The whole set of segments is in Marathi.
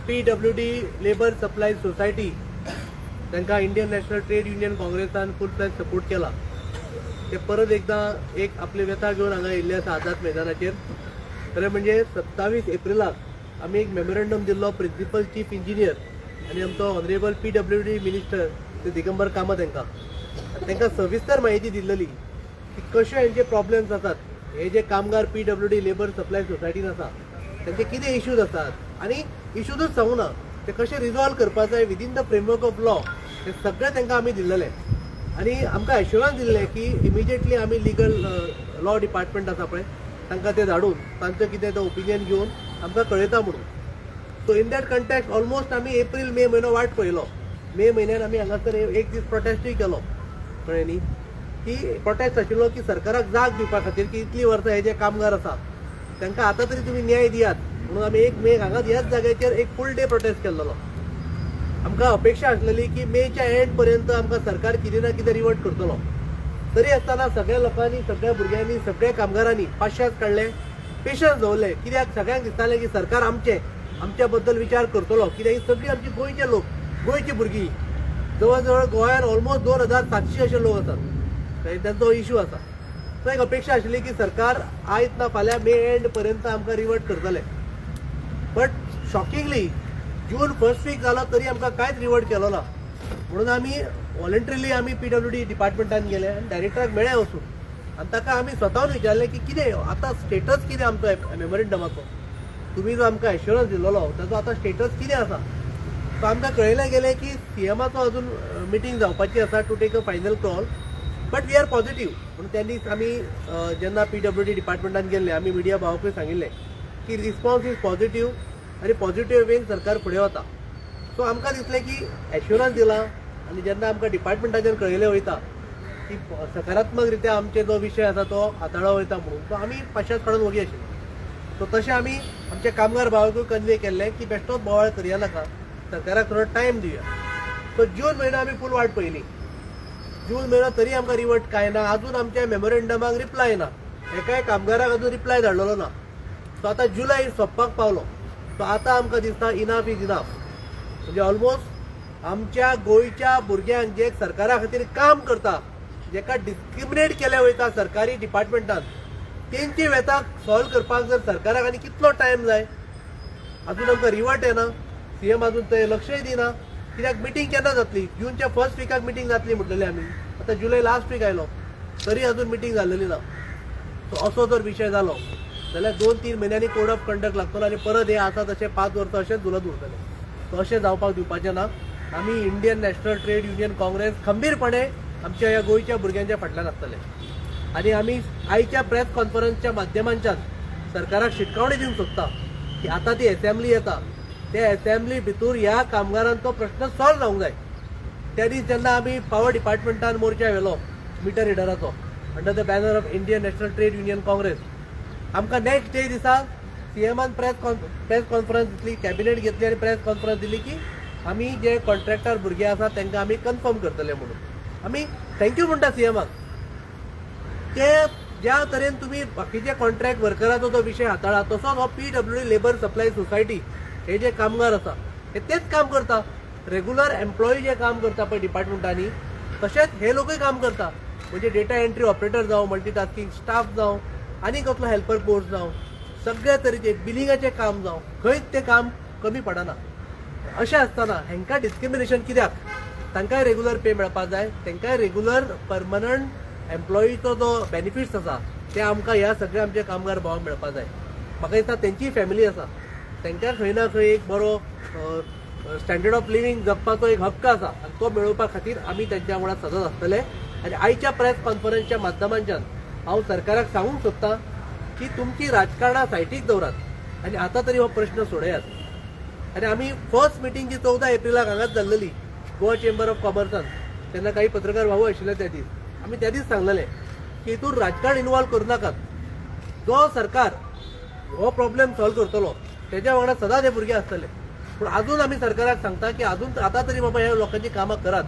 PWD लेबर सप्लाय सोसायटी तांकां इंडियन नॅशनल ट्रेड युनियन काँग्रेसान फूल फ्लॅज सपोर्ट केला. ते परत एकदा एक आपली व्यथा घेऊन हांगा येयल्ले आसा आझाद मैदानाचेर. खरें म्हणजे 27 एप्रिलाक आमी एक मेमोरेंडम दिल्लो प्रिन्सिपल चीफ इंजिनियर आनी आमचो ऑनरेबल PWD मिनिस्टर ते दिगंबर कामत तांकां सविस्तर म्हायती दिल्ली की कशे हेंचे प्रॉब्लेम्स आसात. हे जे कामगार PWD लेबर सप्लाय सोसायटीन आसा त्यांचे कितें इश्यूज आसात आनी इश्यूजूच सांगू ना ते कशे रिजॉल्व करपा जाय within the framework of law हे सगळें तांकां आमी दिल्लें. आनी आमकां एश्युरन्स दिल्लें की इमिजिएटली आमी लिगल लॉ डिपार्टमेंट आसा पळय तांकां ते धाडून तांचो कितें तो ओपिनियन घेवन आमकां कळयता म्हणून. So in that context almost आमी एप्रील मे म्हयनो वाट पळयलो. मे म्हयन्यान आमी हांगासर एक दीस प्रोटेस्टूय केलो कळ्ळें न्ही. की प्रोटेस्ट आशिल्लो की सरकाराक जाग दिवपा खातीर की इतलीं वर्सां हे जे कामगार आसा तांकां आतां तरी तुमी न्याय दियात म्हणून आमी 1 मे हांगा ह्याच जाग्याचेर एक फूल डे प्रोटेस्ट केल्लो. आमकां अपेक्षा आसलेली की मेच्या एंड पर्यंत आमकां सरकार कितें ना कितें रिवर्ट करतलो. तरी आसतना सगळ्या लोकांनी सगळ्या भुरग्यांनी सगळ्या कामगारांनी पाश्यास काडले, पेशन्स दवरले. कित्याक सगळ्यांक दिसतालें की सरकार आमच्या बद्दल विचार करतलो. कित्याक ही सगळीं आमची गोंयचे लोक, गोंयची भुरगीं जवळ जवळ गोंयांत ऑलमोस्ट 2700 अशे लोक आसात. त्यांचो इश्यू आसा. सो एक अपेक्षा आशिल्ली की सरकार आयज ना फाल्यां मे एंड पर्यंत आमकां रिवर्ट करतले. But shockingly June first week जालो तरी आमकां कांयच रिवर्ट केलो ना. म्हणून आमी वॉलंटरीली आमी PWD डिपार्टमेंटान गेले आनी डायरेक्टराक मेळ्ळे वचून आनी ताका आमी स्वतावन विचारलें की कितें आतां स्टेटस कितें आमचो मेमोरेंडमाचो. तुमी जो आमकां एश्युरन्स दिल्लो ताचो आतां स्टेटस कितें आसा. सो आमकां कळयलें गेलें की CMाचो अजून मिटींग जावपाची आसा to take a final call. But we are positive. म्हणून त्या दीस आमी जेन्ना PWD डिपार्टमेंटान गेल्ले आमी मिडिया भावाकूय सांगिल्लें की रिस्पॉन्स इज पॉझिटिव्ह आनी पॉझिटिव्ह वेन सरकार फुडें वता. सो आमकां दिसलें की एश्युरन्स दिला आनी जेन्ना आमकां डिपार्टमेंटाचेर कळयलें वयता की सकारात्मक रित्या आमचे जो विशय आसा तो हाताळो वयता म्हणून सो आमी पाश्यास काडून वगी आशिल्ले. सो तशें आमी आमच्या कामगार भावाकूय कन्वे केल्लें की बेश्टोच बोवाळ करया नाका, सरकाराक थोडो टायम दिवया. सो जून म्हयनो आमी फूल वाट पयली. जून म्हयनो तरी आमकां रिवर्ट कांय ना. अजून आमच्या मेमोरेंडमाक रिप्लाय ना. एकाय कामगाराक अजून रिप्लाय धाडलेलो ना. सो आतां जुलय सोंपपाक पावलो. सो आतां आमकां दिसता इनफ इज इनफ. म्हणजे ऑलमोस्ट आमच्या गोंयच्या भुरग्यांक जे सरकारा खातीर काम करता, जेका डिस्क्रिमिनेट केले वयता सरकारी डिपार्टमेंटान, तेंची वेता सॉल्व करपाक जर सरकाराक आनी कितलो टायम जाय. अजून आमकां रिवर्ट येना. CM अजून थंय लक्षय दिना. कित्याक मिटींग केन्ना जातली. जूनच्या फर्स्ट विकाक मिटींग जातली म्हटलेली आमी. आतां जुलय लास्ट वीक आयलो तरी अजून मिटींग जाल्लेली ना. सो असो जर विशय जालो जाल्यार 2-3 म्हयन्यांनी कोड ऑफ कंडक्ट लागतलो आनी परत हे आसा तशें 5 वर्सां अशेंच उरत उरतले. सो अशें जावपाक दिवपाचें ना. आमी Indian National Trade Union Congress खंबीरपणे आमच्या ह्या गोंयच्या भुरग्यांच्या फाटल्यान आसतले. आनी आमी आयच्या प्रेस कॉन्फरन्सच्या माध्यमांच्यान सरकाराक शिटकावणी दिवंक सोदता की आतां ती असेंब्ली येता त्या असेंब्ली भितर ह्या कामगारांचो प्रश्न सॉल्व जावंक जाय. त्या दीस जेन्ना आमी पावर डिपार्टमेंटान मोर्चा व्हेलो मिटर रिडराचो under the banner of Indian National Trade Union Congress, आमकां नेक्स्ट डे दिसा CMान प्रेस कॉन्फरन्स दितली, कॅबिनेट घेतली आनी प्रेस कॉन्फरन्स दिली की आमी जे कॉन्ट्रॅक्टर भुरगे आसा तांकां आमी कन्फर्म करतले म्हणून. आमी थँक्यू म्हणटा CMाक. ते ज्या तरेन तुमी बाकीचे कॉन्ट्रॅक्ट वर्कराचो जो विशय हाताळा तसोच हो PWD लेबर सप्लाय सोसायटी हे जे कामगार आसा हे तेच काम करता. रेग्युलर एम्प्लॉई जे काम करता पळय डिपार्टमेंटांनी तशेंच हे लोकूय काम करता. म्हणजे डेटा एंट्री ऑपरेटर जावं, मल्टीटास्किंग स्टाफ जावं, आनी कसलो हेल्पर पोस्ट जावं, सगळ्या तरेचे बिलिंगाचें काम जावं, खंयच तें काम कमी पडना. अशें आसतना हेंकां डिस्क्रिमिनेशन कित्याक. तांकांय रेग्युलर पे मेळपाक जाय. तांकांय रेग्युलर परमनंट एम्प्लॉईचो जो बेनिफिट्स आसा ते आमकां ह्या सगळ्या आमच्या कामगार भावांक मेळपाक जाय. म्हाका दिसता तेंची फॅमिली आसा तांकां खंय ना खंय एक बरो स्टँडर्ड ऑफ लिव्हिंग जगपाचो एक हक्क आसा आनी तो मेळोवपा खातीर आमी तांच्या वांगडा सतत आसतले. आनी आयच्या प्रेस कॉन्फरन्सच्या माध्यमांच्यान हांव सरकाराक सांगूंक सोदतां की तुमची राजकारणां सायटीक दवरात आनी आतां तरी हो प्रश्न सोडयात. आनी आमी फर्स्ट मिटींग जी 14 एप्रिलाक हांगाच जाल्लेली गोवा चेंबर ऑफ कॉमर्सान तेन्ना काही पत्रकार भाऊ आशिल्ले त्या दीस आमी त्या दीस सांगलेलें की हितून राजकारण इन्वॉल्व करूं नाकात. जो सरकार हो प्रॉब्लेम सॉल्व करतलो तेज्या वांगडा सदांच हे भुरगे आसतले. पूण अजून आमी सरकाराक सांगता की अजून आतां तरी बाबा ह्या लोकांची कामां करात.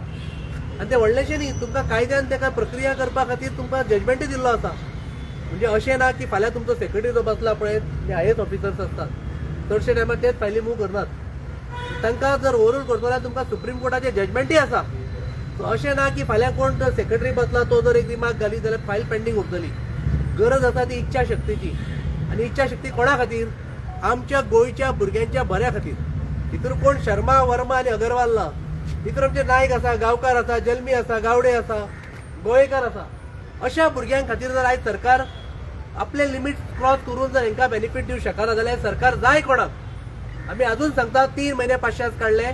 आनी ते व्हडलेशें न्ही. तुमकां कायद्यान तेका प्रक्रिया करपा खातीर तुमकां जजमेंटूय दिल्लो आसा. म्हणजे अशें ना की फाल्यां तुमचो सेक्रेटरी जो बसला पळय जे IAS ऑफिसर्स आसतात चडशे टायमार तेच फायली मूव करनात. तांकां जर ओवररूल करतलो जाल्यार तुमकां सुप्रीम कोर्टाचें जजमेंटूय आसा. सो अशें ना की फाल्यां कोण तो सेक्रेटरी बसला तो जर एक रिमार्क घाली जाल्यार फायल पेंडींग उरतली. गरज आसा ती इच्छा शक्तीची. आनी इच्छा शक्ती कोणा खातीर? आमच्या गोंयच्या भुरग्यांच्या बऱ्या खातीर. हितूर कोण शर्मा वर्मा आनी अगरवाल ना. हितूर आमचे नायक आसा, गांवकार आसा, जल्मी आसा, गावडे आसा, गोंयकार आसा. अशा भुरग्यां खातीर जर आयज सरकार आपले लिमिट क्रॉस करून जर हांकां बेनिफीट दिवंक शकना जाल्यार सरकार जाय कोणाक. आमी अजून सांगता 3 महिने 500 काढले.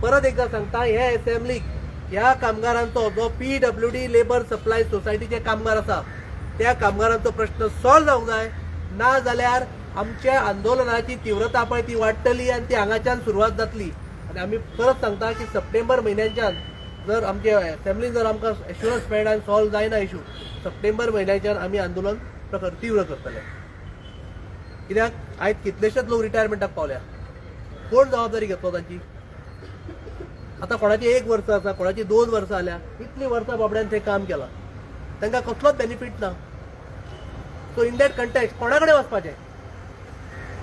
परत एकदा सांगता हे असेंब्लीक ह्या कामगारांचो जो PWD लेबर सप्लाय सोसायटीचे कामगार आसा त्या कामगारांचो प्रश्न सॉल्व जावंक जाय. ना जाल्यार आमच्या आंदोलनाची तीव्रता पळय ती वाडटली आनी ती हांगाच्यान सुरवात जातली. आनी आमी परत सांगता की सप्टेंबर म्हयन्याच्यान जर आमच्या असेंब्लीन जर आमकां एश्युरन्स मेळना आनी सॉल्व जायना इशू सप्टेंबर म्हयन्याच्यान आमी आंदोलन तीव्र करतले. कित्याक आयज कितलेशेच लोक रिटायरमेंटाक पावल्या. कोण जबाबदारी घेतलो तांची? आतां कोणाची 1 वर्स आसा, कोणाची 2 वर्सां जाल्या. इतलीं वर्सां बाबड्यान थंय काम केलां, तांकां कसलोच बेनिफीट ना. सो इन दॅट कंटेक्स्ट कोणा कडेन वचपाचें?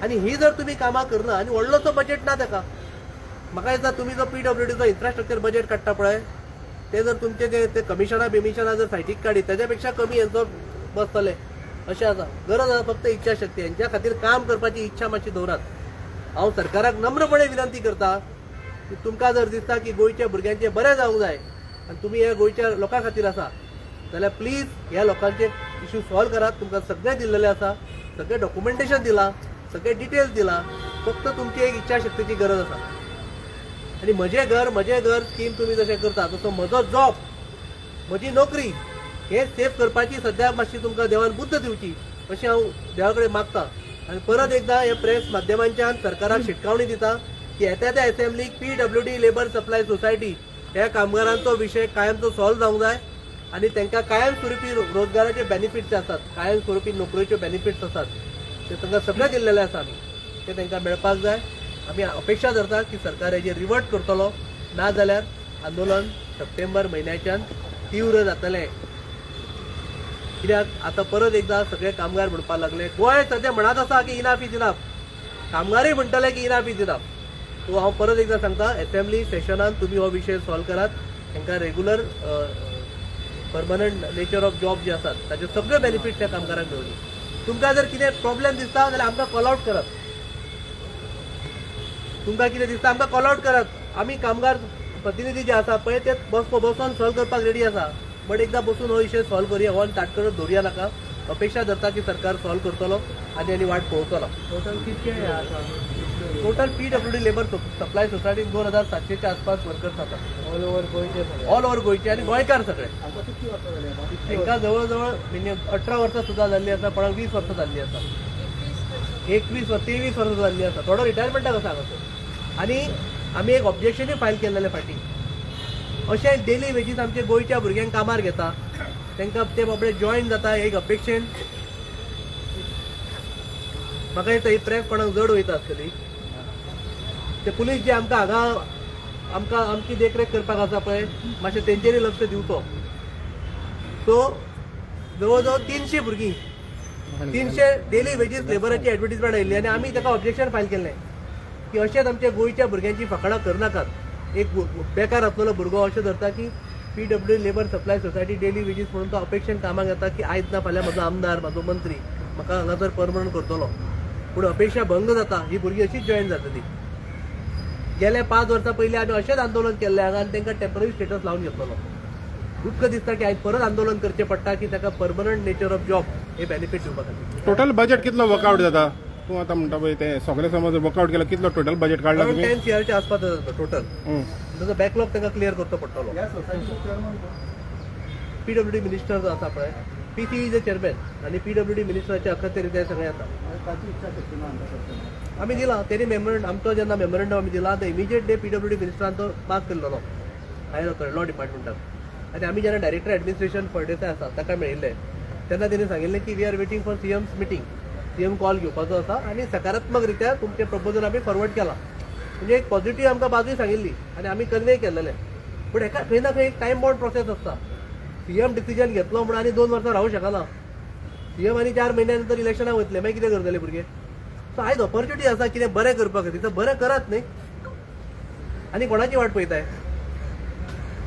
आनी ही जर तुमी कामां करना आनी व्हडलोसो बजेट ना ताका. म्हाका दिसता तुमी जो PWDचो इन्फ्रास्ट्रक्चर बजेट काडटा पळय ते जर तुमचे ते कमिशना जर सायटीक काडीत तेच्या पेक्षा कमी हेंचो बसतले अशें आसा. गरज आसा फक्त इच्छा शक्ती. हेंच्या खातीर काम करपाची इच्छा मातशी दवरात. हांव सरकाराक नम्रपणे विनंती करता की तुमकां जर दिसता की गोंयच्या भुरग्यांचें बरें जावंक जाय आनी तुमी ह्या गोंयच्या लोकां खातीर आसा जाल्यार प्लीज ह्या लोकांचे इश्यू सॉल्व करात. तुमकां सगळें दिल्लेलें आसा, सगळें डॉक्युमेंटेशन दिलां, सगळे डिटेल्स दिलां. फक्त तुमची एक इच्छा शक्तीची गरज आसा. आनी म्हजें घर स्कीम तुमी जशें करता तसो म्हजो जॉब, म्हजी नोकरी हे सेफ करपाची सद्या मातशी तुमकां देवान बुद्ध दिवची अशें हांव देवा कडेन मागतां. आनी परत एकदा हे प्रेस माध्यमांच्यान सरकाराक शिटकावणी दिता की येत्या त्या असेंब्लीक PWD लेबर सप्लाय सोसायटी ह्या कामगारांचो विशय कायमचो सॉल्व जावंक जाय आनी तांकां कायमस्वरुपी रोजगाराचे बेनिफिट्स आसात, कायमस्वरुपी नोकरेच्यो बेनिफिट्स आसात ते तांकां सगळे दिल्लेले आसा. आमी ते तांकां मेळपाक जाय. आमी अपेक्षा धरता की सरकार हेजेर रिवर्ट करतलो. ना जाल्यार आंदोलन सप्टेंबर म्हयन्याच्यान तीव्र जातलें. कित्याक आतां परत एकदा सगळे कामगार म्हणपाक लागले. गोंय सद्या म्हणत आसा की इनाफ इज इनाफ. कामगारय म्हणटले की इनाफ इज इनाफ. सो हांव परत एकदा सांगता असेंब्ली सेशनान तुमी हो विशय सॉल्व करात. तांकां regular permanent nature of job जे आसात ताचे सगळे बेनिफिट्स त्या कामगारांक मेळटले. तुमकां जर कितें प्रॉब्लेम दिसता जाल्यार आमकां कॉल आउट करात. तुमकां कितें दिसता आमकां कॉल आउट करात. आमी कामगार प्रतिनिधी जे आसा पळय ते बसून सॉल्व करपाक रेडी आसा. बट एकदा बसून हो विशय सॉल्व करुया. हो ताटकळत दवरुया नाका. अपेक्षा धरता की सरकार सॉल्व करतलो आनी वाट पळोवतलो. Total PWD labour supply society 2700 आसपास वर्कर्स आसात. ऑल ओव्हर गोंयचे आनी गोंयकार सगळे. तांकां जवळ जवळ 18 वर्सां सुद्दां जाल्ली आसा, कोणाक 20 वर्सां जाल्ली आसा, 23 वर्सां जाल्ली आसा. थोडो रिटायरमेंटाक आसा हांगासर. आनी आमी एक ऑब्जेक्शनूय फायल केल्लें फाटीं. अशें डेली वेजीस आमच्या गोंयच्या भुरग्यांक कामार घेता तांकां ते बाबडे जॉयन जाता एक अपेक्षेन. म्हाका दिसता ही प्रेस कोणाक जड वयता आसतली. ते पुलीस जे आमकां हांगा आमची देखरेख करपाक आसा पळय मातशें तेंचेरूय लक्ष दिवचो. सो जवळ जवळ 300 भुरगीं 300 डेली वेजीस लेबराची एडवर्टिजमेंट आयिल्ली आनी आमी ताका ऑब्जेक्शन फायल केल्लें की अशेंच आमच्या गोंयच्या भुरग्यांची फकाणां करनाकात. एक बेकार आसलेलो भुरगो अशें धरता की PWD labour supply society daily wages म्हणून तो अपेक्षेन कामाक येता की आयज ना फाल्यां म्हजो आमदार म्हजो मंत्री म्हाका हांगासर परमनंट करतलो. पूण अपेक्षा भंग जाता. ही भुरगीं अशीच जॉयन जातली. गेल्या 5 वर्सां पयलीं आमी अशेंच आंदोलन केल्लें हांगा आनी तांकां टेम्पररी स्टेटस लावन घेतलो. दुख्ख दिसता की आयज परत आंदोलन करचें पडटा की ताका परमनंट नेचर ऑफ जॉब हे बेनिफीट दिवपा खातीर. टोटल बजेट कितलो वर्कआउट जाता? तूं आतां म्हणटा पळय ते सगळे समज वर्कआउट केला कितलो टोटल बजेट काडला तुमी? 10 CR आसपास जाता टोटल. ताजो बॅकलॉग तांकां क्लियर करचो पडटलो. PWD मिनिस्टर जो आसा पळय PCE जे चेअरमॅन आनी PWD मिनिस्टराचे अखत्यारीत सगळे येता. आमी दिला तेणी मेमोरंडम आमचो जेन्ना मेमोरंडम आमी दिला ते इमिजिएट डे PWD मिनिस्टरान तो पास केल्लो हायर ऑथॉरिटी लॉ डिपार्टमेंटाक. आनी आमी जेन्ना डायरेक्टर एडमिनिस्ट्रेशन फळदेसाय आसा ताका मेळिल्ले तेन्ना तेणी सांगिल्लें की we are waiting for CM's meeting. CM call घेवपाचो आसा आनी सकारात्मक रित्या तुमचें प्रपोजल आमी फॉरवर्ड केलां. म्हणजे एक पॉझिटीव आमकां बाजूय सांगिल्ली आनी आमी कन्वे केलेलें. पूण हेका खंय ना खंय एक टायम बाउंड प्रोसेस आसता. CM डिसिजन घेतलो म्हणून आनी 2 वर्सां रावूंक शकना. CM आनी 4 महिन्या नंतर इलेक्शनाक वयतले मागीर कितें करतले भुरगे? सो आयज ऑपॉर्च्युनिटी आसा कितें बरें करपा खातीर. तर बरें करात न्ही. आनी कोणाची वाट पळयताय?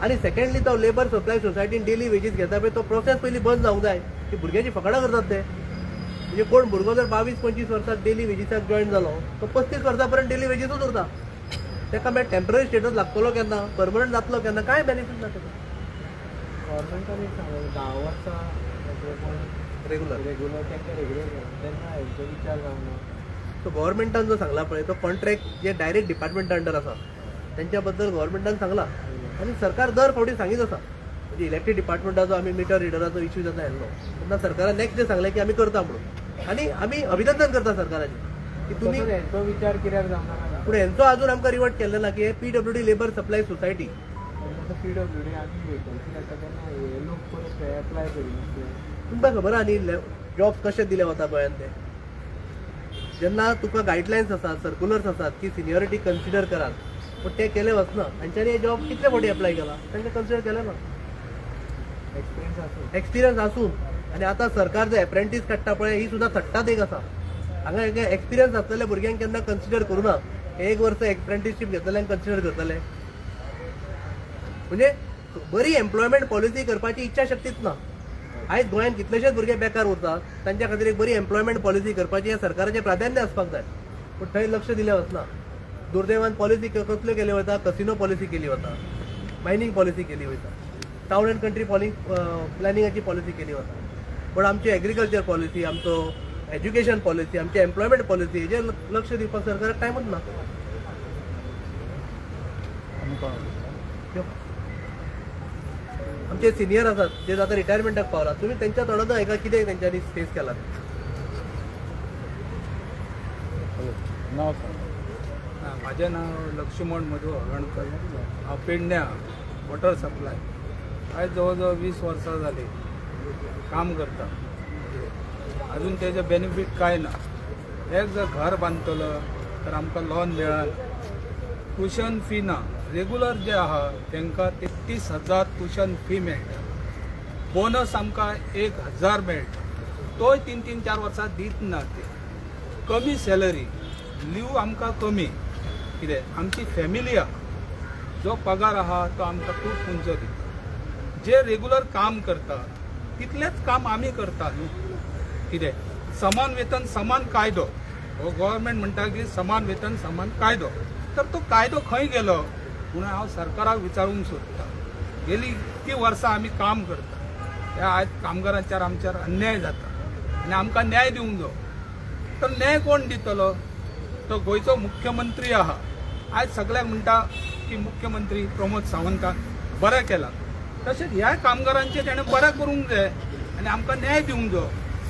आनी सेकंडली तो लेबर सप्लाय सोसायटीन डेली वेजीस घेता पळय तो प्रोसेस पयलीं बंद जावंक जाय. ती भुरग्याची फकाडां करतात ते. म्हणजे कोण भुरगो जर 22-25 वर्सांत डेली वेजीसाक जॉईन जालो तो 35 वर्सां पर्यंत डेली वेजीसूच उरता. ताका मागीर टेम्पररी स्टेटस लागतलो केन्ना, परमनंट जातलो केन्ना, कांय बेनिफीट ना ताका. गव्हर्मेंटान एक सांगलें 10 वर्सां रेग्युलर तांकां रेग्युलर तेन्ना हेंचो विचार जावना. सो गव्हर्मेंटान जो सांगला पळय तो कॉन्ट्रॅक्ट जे डायरेक्ट डिपार्टमेंटा अंडर आसा त्यांच्या बद्दल गव्हर्मेंटान सांगला आनी सरकार दर फावटी सांगीत आसा. म्हणजे इलेक्ट्रीक डिपार्टमेंटाचो आमी मिटर रिडराचो इश्यू जेन्ना येयल्लो तेन्ना सरकारान नेक्स्ट डे सांगलें की आमी करता म्हणून. आनी आमी अभिनंदन करता सरकाराचें की तुमी. तसोच हेंचो विचार कित्याक जावना? पूण हेंचो अजून आमकां रिवर्ट केल्लो ना की हे PWD labour supply society PWD आमी वेकन्सी येता तेन्ना हे लोक परत एप्लाय करिनासले. तुमकां खबर आहा न्ही जॉब कशे दिले वता गोंयांत ते. जेन्ना तुका गायडलायन्स आसात, सर्क्युलर्स आसात की सिनियरिटी कन्सिडर करात, पूण ते केले वचना. तांच्यांनी हे जॉब कितले फावटी एप्लाय केला, तांकां कन्सिडर केलें ना. एक्सपिरियन्स आसून आनी आतां सरकार जे एप्रेंटीस काडटा पळय ही सुद्दां थट्टात एक आसा. हांगा एक्सपिरियन्स आसलेल्या भुरग्यांक केन्ना कन्सिडर करूं ना. 1 वर्स एप्रेंटीसशीप घेतलेल्यांक कन्सिडर करतले. म्हणजे बरी एम्प्लॉयमेंट पॉलिसी करपाची इच्छा शक्तीच ना. आयज गोंयांत कितलेशेच भुरगे बेकार उरतात, तांच्या खातीर एक बरी एम्प्लॉयमेंट पॉलिसी करपाची हे सरकाराचें प्राधान्य आसपाक जाय. पूण थंय लक्ष दिलें वचना. दुर्दैवान पॉलिसी कसल्यो केल्यो वता, कसिनो पॉलिसी केली वता, मायनींग पॉलिसी केली वता, टावन अँड कंट्री प्लॅनिंगाची पॉलिसी केली वता. पूण आमची एग्रीकल्चर पॉलिसी, आमचो एज्युकेशन पॉलिसी, आमची एम्प्लॉयमेंट पॉलिसी हेजेर लक्ष दिवपाक सरकाराक टायमूच ना. आमचे सिनियर आसात जे आतां रिटायरमेंटाक पावलात, तुमी तेंच्या तोंडातून आयका कितें तेंच्यांनी फेस केलां. नाव सांग. माझे नाव लक्ष्मण मधु हळणकर. हांव पेडण्या वॉटर सप्लाय आयज जवळजवळ 20 वर्सां जाली काम करता. अजून तेजे बेनिफीट कांय ना. एक जर घर बांदतलो तर आमकां लोन मेळना, ट्युशन फी ना. रेग्युलर जे आहा तांकां 33,000 ट्युशन फी मेळटा. बोनस आमकां 1,000 मेळटा. तोय 3-4 वर्सां दीत ना ते. कमी सॅलरी, लीव आमकां कमी. कितें आमची फॅमिली आहा, जो पगार आहा तो आमकां खूब उंच दिता. जे रेग्युलर काम करता तितलेंच काम आमी करता न्हू. कितें समान वेतन समान कायदो हो गव्हर्मेंट म्हणटा की समान वेतन समान कायदो. तर तो कायदो खंय गेलो म्हणून हांव सरकाराक विचारूंक सोदतां. गेली कितली वर्सां आमी काम करता, ह्या आयज कामगारांचेर आमचेर अन्याय जाता आनी आमकां न्याय दिवंक जाय. तर न्याय कोण दितलो? तो गोंयचो मुख्यमंत्री आहा. आयज सगळ्यांक म्हणटा की मुख्यमंत्री प्रमोद सावंतान बरें केलां. तशेंच ह्या कामगारांचें ताणें बरें करूंक जाय आनी आमकां न्याय दिवंक जाय.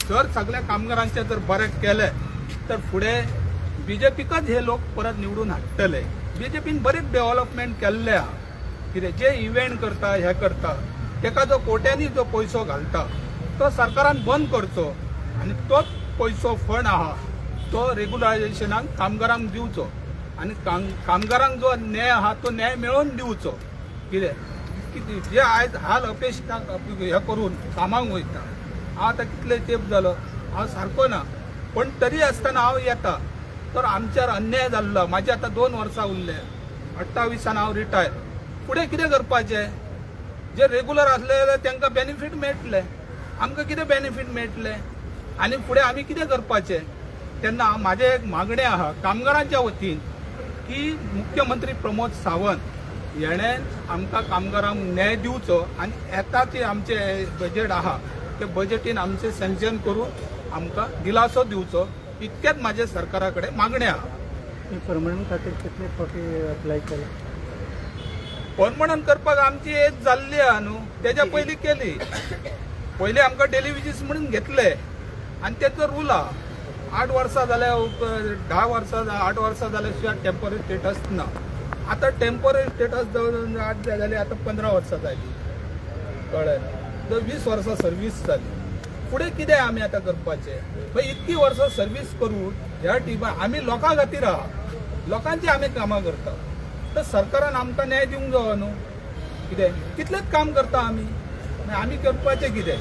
जर सगळ्या कामगारांचें जर बरें केलें तर फुडें BJPकच हे लोक परत निवडून हाडटले. BJPन बरेच डेव्हलपमेंट केल्ले आहा. कितें जे इव्हेंट करता हे करता ताका जो कोट्यांनी जो पयसो घालता तो सरकारान बंद करचो आनी तोच पयसो फंड आहा तो रेग्युलरायझेशनाक कामगारांक दिवचो आनी कामगारांक जो न्याय आहा तो न्याय मेळोवन दिवचो. कितें जे आयज हाल अपेक्षा हे करून कामाक वयता. हांव आतां कितले तेंप जालो हांव सारको ना, पण तरी आसतना हांव येता. तर आमच्यार अन्याय जाल्लो. म्हाजे आतां 2 वर्सां उरले. 28 हांव रिटायर. फुडें कितें करपाचें? जे रेग्युलर आसले जाल्यार तांकां बेनिफीट मेळटले, आमकां कितें बेनिफीट मेळटले आनी फुडें आमी कितें करपाचें? तेन्ना म्हाजें एक मागणें आहा कामगारांच्या वतीन की मुख्यमंत्री प्रमोद सावंत हेणें आमकां कामगारांक न्याय दिवचो आनी येता ती आमचे बजेट आहा ते बजेटीन आमचें सँक्शन करून आमकां दिलासो दिवचो. इतकेंच म्हाजें सरकारा कडेन मागणें आहा. परमनंट खातीर कितले फावटी एप्लाय केला? परमनंट करपाक आमची एज जाल्ली आहा न्हू, तेज्या पयलीं केली. पयलीं आमकां डेली विजीस म्हणून घेतले आनी तेचो रूल आहा 8 वर्सां जाल्या 10 वर्सां 8 वर्सां जाल्या शिवाय टेम्पररी स्टेटस ना. आतां टेम्पररी स्टेटस 8 जाली आतां 15 वर्सां जाली. कळ्ळें? 20 वर्सां सर्वीस जाली. फुडें कितें आमी आतां करपाचें? मागीर इतकी वर्सां सर्वीस करून ह्या टिमान आमी लोकां खातीर आहा, लोकांची आमी कामां करता. तर सरकारान आमकां न्याय दिवंक जायो न्हू. कितें कितलेंच काम करता आमी करपाचें कितें?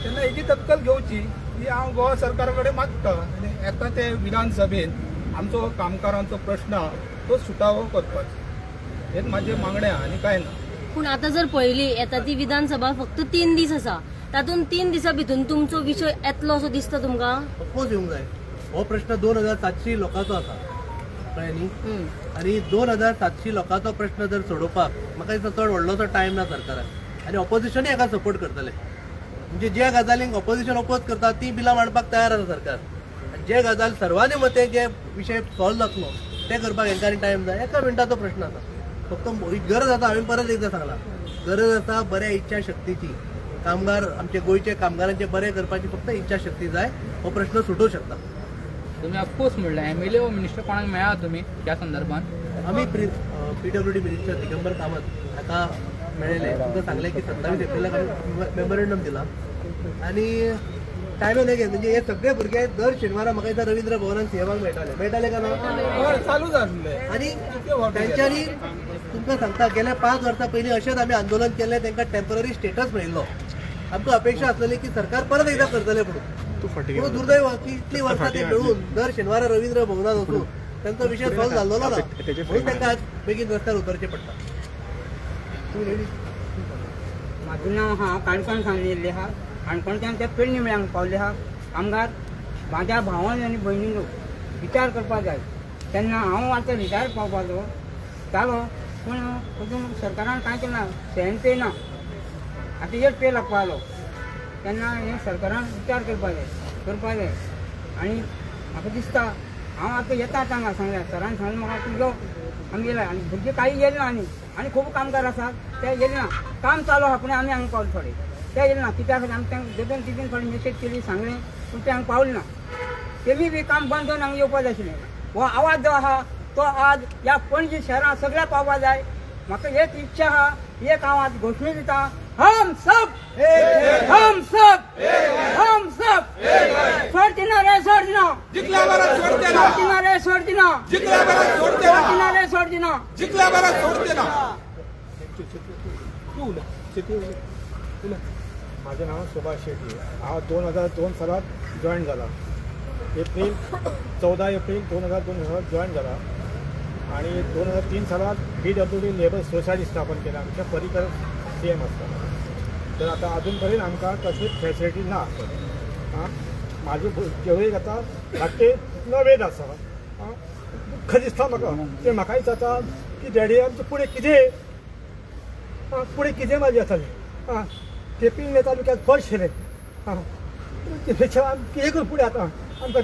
तेन्ना हेजी तत्कल घेवची ही हांव गोवा सरकारा कडेन मागता. आनी येता ते विधानसभेन आमचो कामगारांचो प्रश्न आहा तो सुटावो करपाचो. हेच माझे मागणे आहा आनी काय ना. पूण आतां जर पळयली येता ती विधानसभा फक्त 3 दीस आसा, तातूंत 3 दिसां भितून तुमचो विशय येतलो असो दिसता तुमकां? ऑफकोर्स येवंक जाय. हो प्रश्न 2700 लोकांचो आसा कळ्ळें न्ही. आनी 2700 लोकांचो प्रश्न जर सोडोवपाक म्हाका दिसता चड व्हडलोसो टायम ना सरकाराक, आनी ऑपोजिशनूय हाका सपोर्ट करतले. म्हणजे जे गजालींक ऑपोजिशन ऑपोज करता ती बिलां मांडपाक तयार आसा सरकार. आनी जे गजाल सर्वांनी मते जे विशय सॉल्व जातलो ते करपाक हेंका टायम जाय. 1 मिनटाचो प्रश्न आसा. फक्त गरज आसा, हांवें परत एकदां सांगलां, गरज आसा बऱ्या इच्छा शक्तीची. कामगार आमचे गोंयचे कामगारांचे बरें करपाची फक्त इच्छा शक्ती जाय. हो प्रश्न सुटूंक शकता. तुम्ही ऑफकोर्स म्हणलं एमएलए व मिनिस्टर कोणाक मेळा तुम्ही त्या संदर्भात? आम्ही PWD मिनिस्टर दिगंबर कामत हाका मेळिल्ले. तुमकां सांगलें की 27 एप्रिलाक आमी मेमोरेंडम दिला. आनी टायमान एक म्हणजे हे सगळे भुरगे दर शेनवारा म्हाका दिसता रवींद्र भवनात सेवाक मेळटाले का ना? हय, चालूच आसले. आनी तेंच्यांनी तुमकां सांगता गेल्या 5 वर्सां पयलीं अशेंच आमी आंदोलन केलें, तांकां टेम्पररी स्टेटस मेळिल्लो. आमकां अपेक्षा आसलेली की सरकार परत एकदां करतले म्हणून. पूण दुर्दैव की इतली वर्सां ते मेळून दर शेनवारा रवींद्र भवनात वचून तांचो विशय सॉल्व जाल्लो ना, म्हणून तांकां आज बेगीन रस्त्यार उतरचें पडटा. माझं नाव हा काणकोण सांगिल्ले हा. काणकोणच्यान ते पेडणे मेळांक पावले हा. कामगार म्हाज्या भावान आनी भयणीनो विचार करपाक जाय. तेन्ना हांव आतां रिटायर पावपाचो जालो, पूण अजून सरकारान कांय केला. सेवन पे ना, आतां 8 पे लागपा लागलो. तेन्ना हें सरकारान विचार करपाक जाय. आनी म्हाका दिसता हांव आतां येता हांगा सांगल्या सरान सांगलें म्हाका तूं यो. आमी येयला आनी भुरगे काही येयले ना. आनी खूब कामगार आसात ते येयले ना. काम चालू आहा पूण आमी हांगा पावले थोडे ते येयले ना. कित्याक आमी तांकां 2-3 फावटी मेसेज केली, सांगलें, पूण ते हांगा पावले ना. तेमी बी काम बंद करून हांगा येवपा जाय आशिल्लें. हो आवाज जो आहा तो आज ह्या पणजी शहरांत सगळ्या पावपा जाय. म्हाका एक इच्छा आहा, एक हांव आज घोशणी दिता, हम सब हम सब हम सब सोडचिना रे सोडचिना जिकल्या बरं सोडते ना, सोडचिना रे सोडचिना जिकल्या बरं सोडते ना, सोडचिना रे सोडचिना जिकल्या बरं सोडते ना. माझं नाव सुभाष शेट्टी. हा 2002 सालात जॉईन झाला. 14 एप्रिल 2002 सालात जॉईन झाला. आणि 2003 सालात PWD लेबर सोसायटी स्थापन केला आमच्या परिकर CM असताना. तर आता अजूनपर्यंत आमकां कसलीच फॅसिलिटी ना. हां, माझी जेवढी आतां 9 आसा. दुख्ख दिसता म्हाका. ते म्हाकाय जाता की डॅडी आमचे फुडें कितें म्हाजें जातालें. हां, केपें तालुक्यात फर्स्ट केलें. हां, तेपेक्षा आमी कितें करूं फुडें आतां. आमकां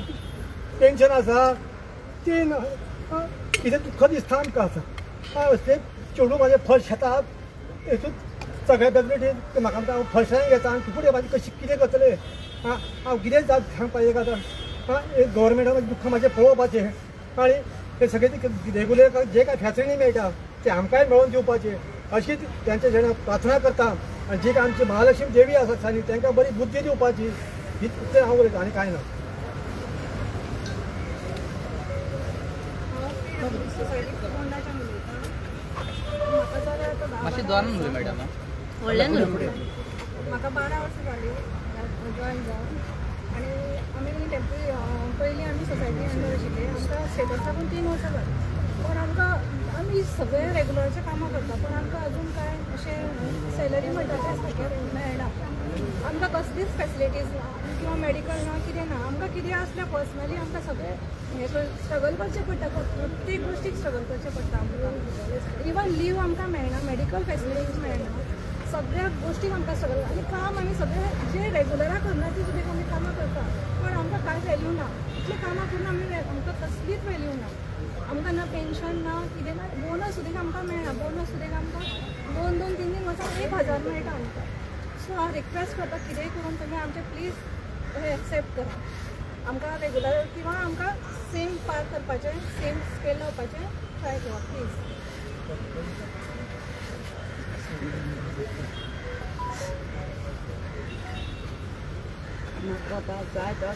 टेन्शन आसा तें कितें दुख्ख दिसता आमकां आतां. हांव ते चेडूं म्हाजें फर्स्ट घेता हेतून सगळ्या फॅसिलिटी म्हाका हांव फर्स्टान घेता आनी फुडें म्हाजें कशें कितें करतलें. हांव कितें सांगपाचें आतां. एक गव्हर्मेंटान दुख्ख म्हाजें पळोवपाचें आनी ते सगळे रेगुलर जे काय फॅसिलिटी मेळटा ते आमकांय मेळोवन दिवपाचें अशीच त्यांच्या जेणे प्रार्थना करता. आनी जी काय आमची महालक्ष्मी देवी आसा सानी तांकां बरी बुद्धी दिवपाची ही हांव उलयतां आनी कांय ना. मातशें जोरान उलय मॅडम. व्हडल्यान उलय. म्हाका 12 वर्सां जाली जॉईन जावन. आनी आमी टेम्पररी पयलीं आमी सोसायटी अंडर आशिल्ले. आमकां स्टेटस लागून 3 वर्सां जालीं. पूण आमकां आमी सगळे रेगुलरचे कामां करता पूण आमकां अजून कांय अशें सॅलरी म्हणटा तें सारकें मेळना. आमकां कसलीच फॅसिलिटीज ना किंवा मेडिकल ना, कितें ना. आमकां कितें आसल्यार पर्सनली आमकां सगळें हें स्ट्रगल करचें पडटा. प्रत्येक गोश्टीक स्ट्रगल करचें पडटा आमकां. इवन लीव आमकां मेळना, मेडिकल फॅसिलिटीज मेळना. सगळ्या गोश्टीक आमकां स्ट्रगल. आनी काम आमी सगळे जे रेगुलराक करना ती सुद्दां आमी कामां करता पण आमकां कांय व्हॅल्यू ना. इतली कामां करून आमकां कसलीच व्हॅल्यू ना. आमकां ना पेन्शन ना कितें ना. बोनस सुद्दां आमकां मेळना. बोनस सुद्दां आमकां 2-3 वर्सां 1000 मेळटा आमकां. सो हांव रिक्वेस्ट करता कितेंय करून तुमी आमचें प्लीज हें एक्सेप्ट करा. आमकां रेगुलर किंवा आमकां सेम पार करपाचें, सेम स्केल लावपाचें ट्राय करा प्लीज. म्हाका आतां जाय तो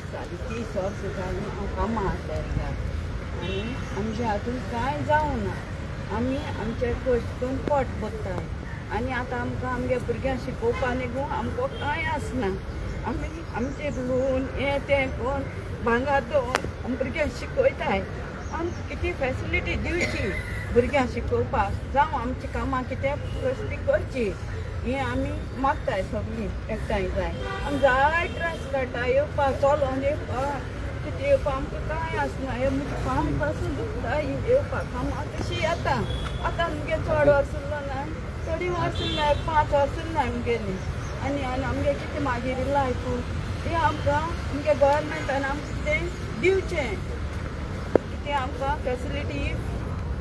30 वर्सां जालीं हांव कामां आसलें आनी आमचें हातून कांय जावं ना. आमी आमचे कश्ट करून पोट भरता आनी आतां आमकां आमगे भुरग्यांक शिकोवपा न्ही आमकां कांय आसना. आमी आमचे लोन हें तें कोण भांगर दवरून आमी भुरग्यांक शिकयताय. आमकां कितें फॅसिलिटी दिवची. भुरग्यांक शिकोवपाक जावं आमची कामां कितें ती करची ही आमी मागताय सगळीं एकठांय जाय आमी जाय त्रास काडटा येवपाक चलोन येवपाक कितें येवपाक आमकां कांय आसना हे काम पासून दुखता येवपाक कामां तशी येता आतां आमगे चड वर्स उरलो ना चडी वर्स उरना 5 वर्स उरना आमगेली आनी आमगे कितें मागीर लायफ हें आमकां आमगे गोवोरमेंटान आमकां तें दिवचें कितें आमकां फेसिलिटी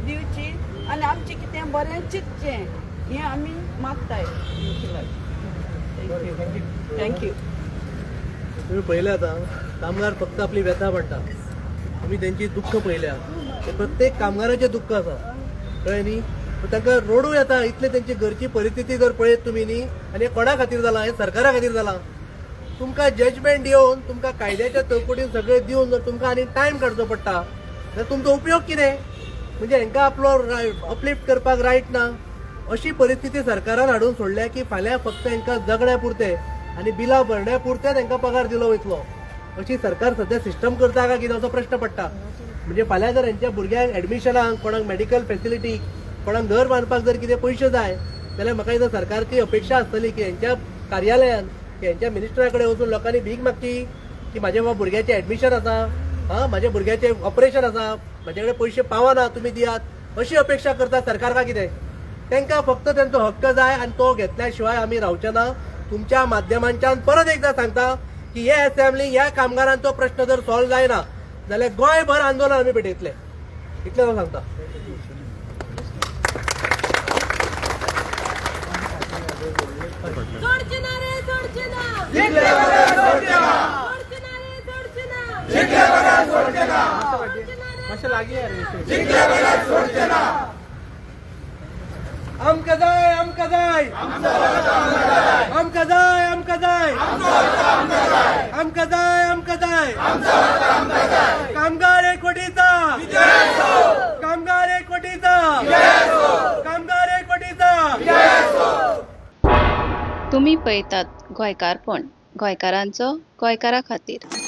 दिवची आनी आमचें कितें बरें चिंतचें हें आमी मागताय थँक्यू तुम्ही पळयलें आतां कामगार फक्त आपली व्यथा मांडटा आमी तेंची दुख्ख पळयल्या प्रत्येक कामगाराचें दुख्ख आसा कळ्ळें न्ही तांकां रोडू येता इतले तेंची घरची परिस्थिती जर पळयत तुमी न्ही आनी हें कोणा खातीर जालां हें सरकारा खातीर जालां तुमकां जजमेंट येवन तुमकां कायद्याच्या चौकटीन सगळें दिवन जर तुमकां आनी टायम काडचो पडटा जाल्यार तुमचो उपयोग कितें म्हणजे हांकां आपलो अपलिफ्ट करपाक रायट ना अशी परिस्थिती सरकारान हाडून सोडल्या की फाल्यां फक्त हांकां जगण्या पुरते आनी बिलां भरण्या पुरते तांकां पगार दिलो वयतलो अशी सरकार सध्या सिस्टम करता काय कितें असो प्रश्न पडटा म्हणजे फाल्यां जर हेंच्या भुरग्यांक एडमिशनाक कोणाक मेडिकल फेसिलिटी कोणाक घर बांदपाक जर कितें पयशे जाय जाल्यार म्हाका दिसता सरकारची अपेक्षा आसतली की हेंच्या कार्यालयान की हेंच्या मिनिस्टरा कडेन वचून लोकांनी भीक मागची की म्हाज्या भुरग्याचें एडमिशन आसा म्हाज्या भुरग्याचें ऑपरेशन आसा म्हाजे कडेन पयशे पावना तुमी दियात अशी अपेक्षा करता सरकार काय कितें तांकां फक्त तांचो हक्क जाय आनी तो घेतल्या शिवाय आमी रावचे ना तुमच्या माध्यमांच्यान परत एकदां सांगता की हे असेंब्ली ह्या कामगारांचो प्रश्न जर सॉल्व जायना जाल्यार गोंयभर आंदोलन आमी पेटयतले इतलें हांव सांगता मातशें लागीं आमकां जाय आमकां जाय आमकां जाय आमकां जाय आमकां जाय आमकां जाय कामगार एकवटीचा कामगार एकवटीचा कामगार एकवटीचा तुम्ही पळयतात गोंयकारपण गोंयकारांचो गोंयकारा खातीर